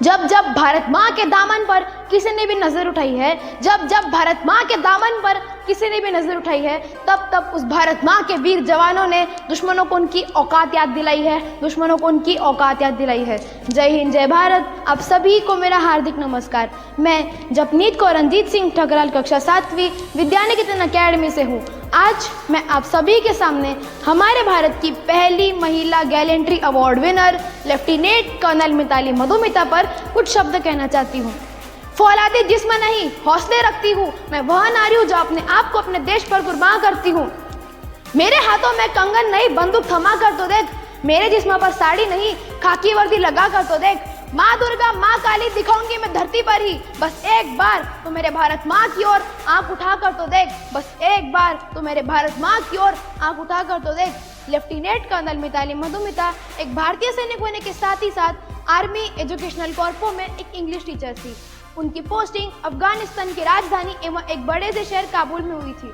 जब जब भारत माँ के दामन पर किसी ने भी नज़र उठाई है, जब जब भारत माँ के दामन पर किसी ने भी नज़र उठाई है, तब तब उस भारत माँ के वीर जवानों ने दुश्मनों को उनकी औकात याद दिलाई है, दुश्मनों को उनकी औकात याद दिलाई है। जय हिंद, जय भारत। आप सभी को मेरा हार्दिक नमस्कार। मैं जपनीत कौर रंजीत सिंह ठकराल कक्षा 7वीं विद्यानिकेतन अकेडमी से हूँ। आज मैं आप सभी के सामने हमारे भारत की पहली महिला gallantry award winner lieutenant colonel Mitali Madhumita पर कुछ शब्द कहना चाहती हूँ। फौलादी जिस्म नहीं, हौसले रखती हूँ। मैं वह नारी हूँ जो अपने आप को अपने देश पर कुर्बान करती हूँ। मेरे हाथों में कंगन नहीं, बंदूक थमा कर तो देख। मेरे जिस्म पर साड़ी नहीं, खाकी वर्दी लगा कर तो देख। माँ दुर्गा, माँ काली दिखाऊंगी मैं धरती पर ही। बस एक बार तो मेरे भारत माँ की ओर आंख उठा कर तो देख। बस एक बार तो मेरे भारत माँ की ओर आंख उठा कर तो देख। लेफ्टिनेंट कर्नल मिताली मधुमिता एक भारतीय सैनिक होने के साथ ही साथ आर्मी एजुकेशनल कॉर्पों में एक इंग्लिश टीचर थी। उनकी पोस्टिंग अफगानिस्तान की राजधानी एवं एक बड़े से शहर काबुल में हुई थी।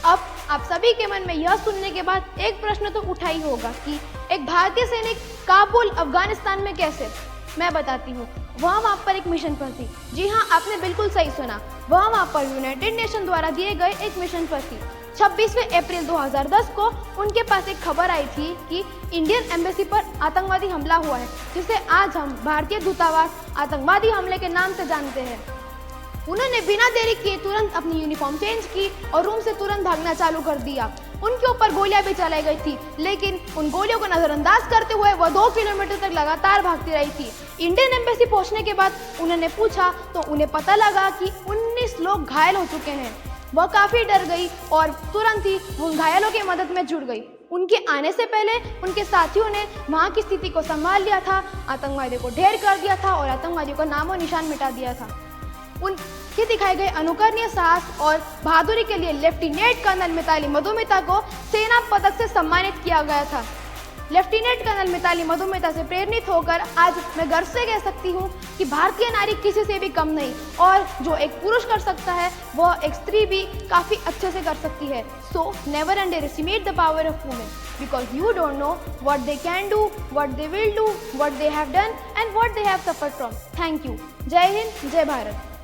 अब आप सभी के मन में यह सुनने के बाद एक प्रश्न तो उठा ही होगा कि एक भारतीय सैनिक काबुल अफगानिस्तान में कैसे? मैं बताती हूँ। वह वहाँ पर एक मिशन पर थी। जी हाँ, आपने बिल्कुल सही सुना। वह वहाँ पर यूनाइटेड नेशन द्वारा दिए गए एक मिशन पर थी। 26 अप्रैल 2010 को उनके पास एक खबर आई थी कि इंडियन एम्बेसी पर आतंकवादी हमला हुआ है, जिसे आज हम भारतीय दूतावास आतंकवादी हमले के नाम से जानते हैं। उन्होंने बिना देरी किए तुरंत अपनी यूनिफॉर्म चेंज की और रूम से तुरंत भागना चालू कर दिया। उनके ऊपर गोलियां भी चलाई गई थी, लेकिन उन गोलियों को नजरअंदाज करते हुए वह 2 किलोमीटर तक लगातार भागती रही थी। इंडियन एम्बेसी पहुंचने के बाद उन्होंने पूछा तो उन्हें पता लगा कि 19 लोग घायल हो चुके हैं। वह काफी डर गई और तुरंत ही उन घायलों की मदद में जुट गई। उनके आने से पहले उनके साथियों ने वहां की स्थिति को संभाल लिया था, आतंकवादियों को ढेर कर दिया था और आतंकवादियों का नामो निशान मिटा दिया था। उनके दिखाए गए अनुकरणीय साहस और बहादुरी के लिए लेफ्टिनेंट कर्नल मिताली मधुमिता को सेना पदक से सम्मानित किया गया था। लेफ्टिनेंट कर्नल मिताली मधुमिता से प्रेरित होकर आज मैं गर्व से कह सकती हूँ कि भारतीय नारी किसी से भी कम नहीं, और जो एक पुरुष कर सकता है वह एक स्त्री भी काफ़ी अच्छे से कर सकती है। So never underestimate the power of women, because you don't know what they can do, what they will do, what they have done and what they have suffered from. Thank you. जय हिंद, जय भारत।